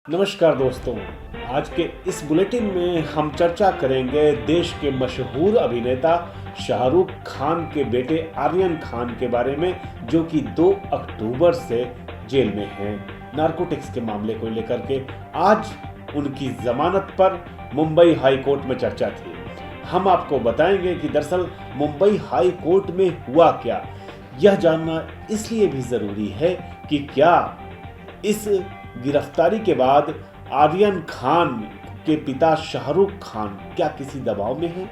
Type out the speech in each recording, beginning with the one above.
नमस्कार दोस्तों। आज के इस बुलेटिन में हम चर्चा करेंगे देश के मशहूर अभिनेता शाहरुख खान के बेटे आर्यन खान के बारे में, जो कि 2 अक्टूबर से जेल में हैं नारकोटिक्स के मामले को लेकर के। आज उनकी जमानत पर मुंबई हाई कोर्ट में चर्चा थी। हम आपको बताएंगे कि दरअसल मुंबई हाई कोर्ट में हुआ क्या। यह जानना इसलिए भी जरूरी है कि क्या इस गिरफ्तारी के बाद आर्यन खान के पिता शाहरुख खान क्या किसी दबाव में हैं?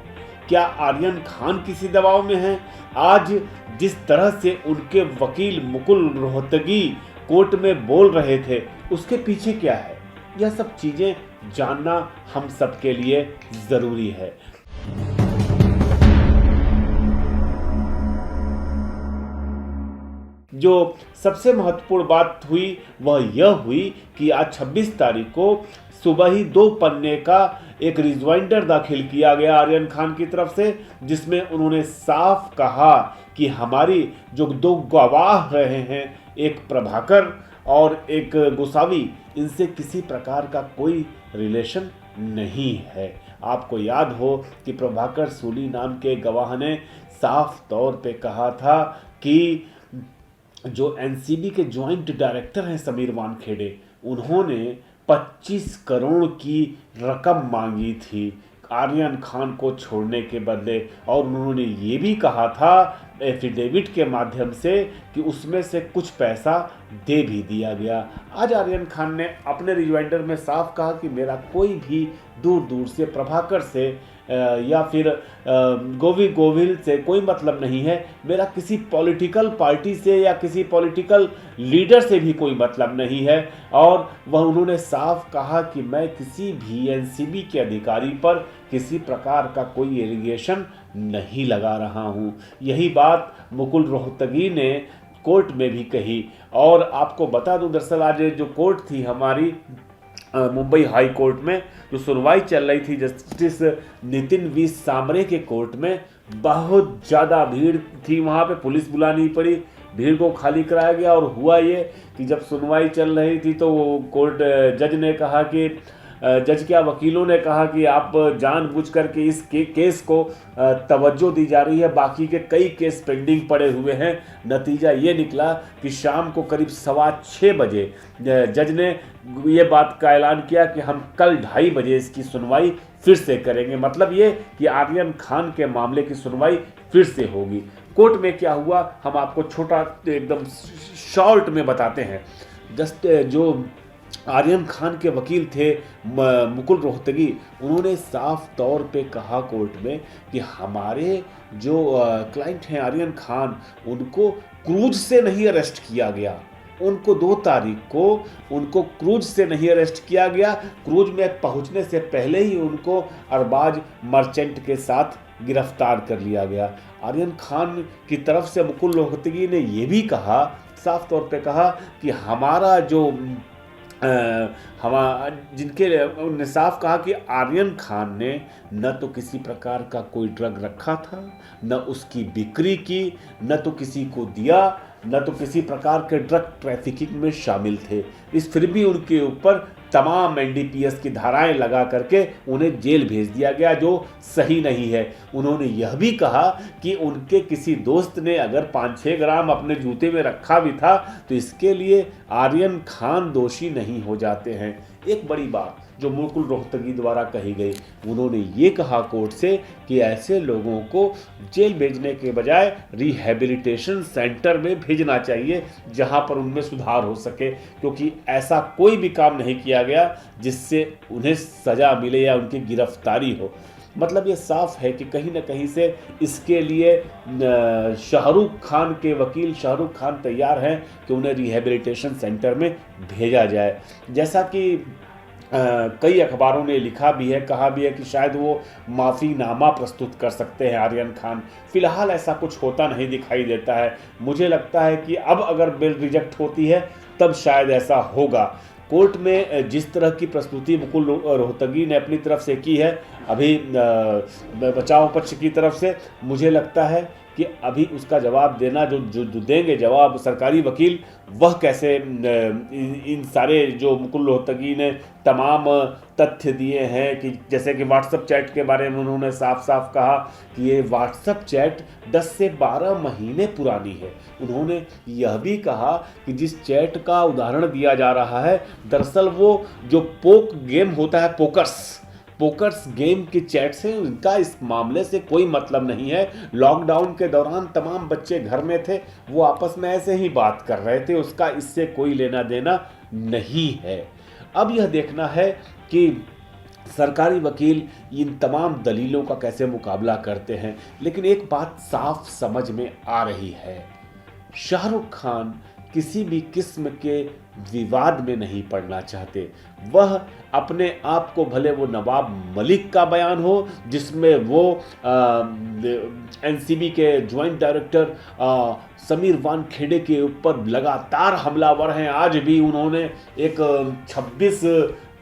क्या आर्यन खान किसी दबाव में हैं? आज जिस तरह से उनके वकील मुकुल रोहतगी कोर्ट में बोल रहे थे, उसके पीछे क्या है? यह सब चीजें जानना हम सबके लिए जरूरी है। जो सबसे महत्वपूर्ण बात हुई वह यह हुई कि आज 26 तारीख को सुबह ही 2 पन्ने का एक रिजवाइंडर दाखिल किया गया आर्यन खान की तरफ से, जिसमें उन्होंने साफ कहा कि हमारी जो 2 गवाह रहे हैं, एक प्रभाकर और एक गोसावी, इनसे किसी प्रकार का कोई रिलेशन नहीं है। आपको याद हो कि प्रभाकर सूली नाम के गवाह ने साफ तौर पे कहा था कि जो एनसीबी के ज्वाइंट डायरेक्टर हैं समीर वानखेड़े, उन्होंने 25 करोड़ की रकम मांगी थी आर्यन खान को छोड़ने के बदले, और उन्होंने ये भी कहा था एफिडेविट के माध्यम से कि उसमें से कुछ पैसा दे भी दिया गया। आज आर्यन खान ने अपने रिजवाइंडर में साफ कहा कि मेरा कोई भी दूर दूर से प्रभाकर से या फिर गोविल से कोई मतलब नहीं है। मेरा किसी पॉलिटिकल पार्टी से या किसी पॉलिटिकल लीडर से भी कोई मतलब नहीं है। और वह उन्होंने साफ कहा कि मैं किसी भी एनसीबी के अधिकारी पर किसी प्रकार का कोई एलिगेशन नहीं लगा रहा हूं। यही बात मुकुल रोहतगी ने कोर्ट में भी कही। और आपको बता दूं, दरअसल आज जो कोर्ट थी हमारी मुंबई हाई कोर्ट में, जो सुनवाई चल रही थी जस्टिस नितिन वी सामरे के कोर्ट में, बहुत ज़्यादा भीड़ थी। वहाँ पे पुलिस बुलानी पड़ी, भीड़ को खाली कराया गया। और हुआ ये कि जब सुनवाई चल रही थी तो वो कोर्ट जज ने कहा कि वकीलों ने कहा कि आप जानबूझ करके इस केस को तवज्जो दी जा रही है, बाकी के कई केस पेंडिंग पड़े हुए हैं। नतीजा ये निकला कि शाम को करीब 6:15 बजे जज ने ये बात का ऐलान किया कि हम कल 2:30 बजे इसकी सुनवाई फिर से करेंगे। मतलब ये कि आर्यन खान के मामले की सुनवाई फिर से होगी। कोर्ट में क्या हुआ हम आपको छोटा एकदम शॉर्ट में बताते हैं। जो आर्यन खान के वकील थे मुकुल रोहतगी, उन्होंने साफ तौर पे कहा कोर्ट में कि हमारे जो क्लाइंट हैं आर्यन खान, उनको क्रूज से नहीं अरेस्ट किया गया। उनको 2 तारीख को उनको क्रूज से नहीं अरेस्ट किया गया। क्रूज में पहुंचने से पहले ही उनको अरबाज मर्चेंट के साथ गिरफ्तार कर लिया गया। आर्यन खान की तरफ से मुकुल रोहतगी ने यह भी कहा, साफ तौर पे कहा कि हमारा जो जिनके उन्होंने साफ कहा कि आर्यन खान ने न तो किसी प्रकार का कोई ड्रग रखा था, न उसकी बिक्री की, न तो किसी को दिया, न तो किसी प्रकार के ड्रग ट्रैफिकिंग में शामिल थे। फिर भी उनके ऊपर तमाम एनडीपीएस की धाराएं लगा करके उन्हें जेल भेज दिया गया, जो सही नहीं है। उन्होंने यह भी कहा कि उनके किसी दोस्त ने अगर 5-6 ग्राम अपने जूते में रखा भी था तो इसके लिए आर्यन खान दोषी नहीं हो जाते हैं। एक बड़ी बात जो मुकुल रोहतगी द्वारा कही गई, उन्होंने ये कहा कोर्ट से कि ऐसे लोगों को जेल भेजने के बजाय रिहैबिलिटेशन सेंटर में भेजना चाहिए, जहां पर उनमें सुधार हो सके, क्योंकि ऐसा कोई भी काम नहीं किया गया जिससे उन्हें सजा मिले या उनकी गिरफ्तारी हो। मतलब ये साफ है कि कहीं ना कहीं से इसके लिए शाहरुख खान के वकील शाहरुख खान तैयार हैं कि उन्हें रिहैबिलिटेशन सेंटर में भेजा जाए। जैसा कि कई अखबारों ने लिखा भी है, कहा भी है कि शायद वो माफ़ीनामा प्रस्तुत कर सकते हैं आर्यन खान। फिलहाल ऐसा कुछ होता नहीं दिखाई देता है। मुझे लगता है कि अब अगर बेल रिजेक्ट होती है तब शायद ऐसा होगा। कोर्ट में जिस तरह की प्रस्तुति मुकुल रोहतगी ने अपनी तरफ से की है, अभी बचाव पक्ष की तरफ से, मुझे लगता है कि अभी उसका जवाब देना जो देंगे जवाब सरकारी वकील, वह कैसे इन सारे जो मुकुल रोहतगी ने तमाम तथ्य दिए हैं कि जैसे कि व्हाट्सएप चैट के बारे में उन्होंने साफ साफ कहा कि ये व्हाट्सएप चैट 10 से 12 महीने पुरानी है। उन्होंने यह भी कहा कि जिस चैट का उदाहरण दिया जा रहा है, दरअसल वो जो पोक गेम होता है, पोकर्स गेम के चैट से उनका इस मामले से कोई मतलब नहीं है। लॉकडाउन के दौरान तमाम बच्चे घर में थे, वो आपस में ऐसे ही बात कर रहे थे, उसका इससे कोई लेना देना नहीं है। अब यह देखना है कि सरकारी वकील इन तमाम दलीलों का कैसे मुकाबला करते हैं। लेकिन एक बात साफ समझ में आ रही है, शाहरुख खान किसी भी किस्म के विवाद में नहीं पड़ना चाहते। वह अपने आप को, भले वो नवाब मलिक का बयान हो जिसमें वो एनसीबी के ज्वाइंट डायरेक्टर समीर वानखेड़े के ऊपर लगातार हमलावर हैं, आज भी उन्होंने एक 26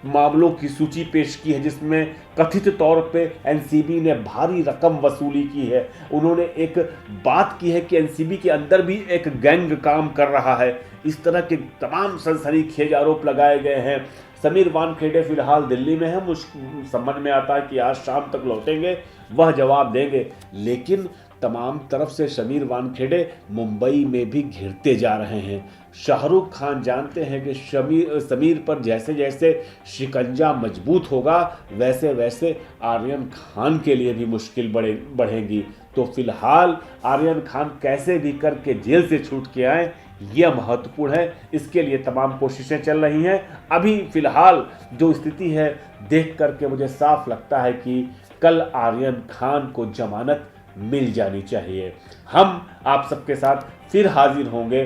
मामलों की सूची पेश की है जिसमें कथित तौर पे एनसीबी ने भारी रकम वसूली की है। उन्होंने एक बात की है कि एनसीबी के अंदर भी एक गैंग काम कर रहा है। इस तरह के तमाम सनसनीखेज आरोप लगाए गए हैं। समीर वानखेड़े फिलहाल दिल्ली में हैं, मुझे समझ में आता है कि आज शाम तक लौटेंगे, वह जवाब देंगे। लेकिन तमाम तरफ से समीर वानखेड़े मुंबई में भी घिरते जा रहे हैं। शाहरुख खान जानते हैं कि समीर पर जैसे जैसे शिकंजा मजबूत होगा, वैसे वैसे आर्यन खान के लिए भी मुश्किल बढ़ेगी। तो फिलहाल आर्यन खान कैसे भी करके जेल से छूट के आए, यह महत्वपूर्ण है। इसके लिए तमाम कोशिशें चल रही हैं। अभी फिलहाल जो स्थिति है, देख करके मुझे साफ लगता है कि कल आर्यन खान को जमानत मिल जानी चाहिए। हम आप सबके साथ फिर हाजिर होंगे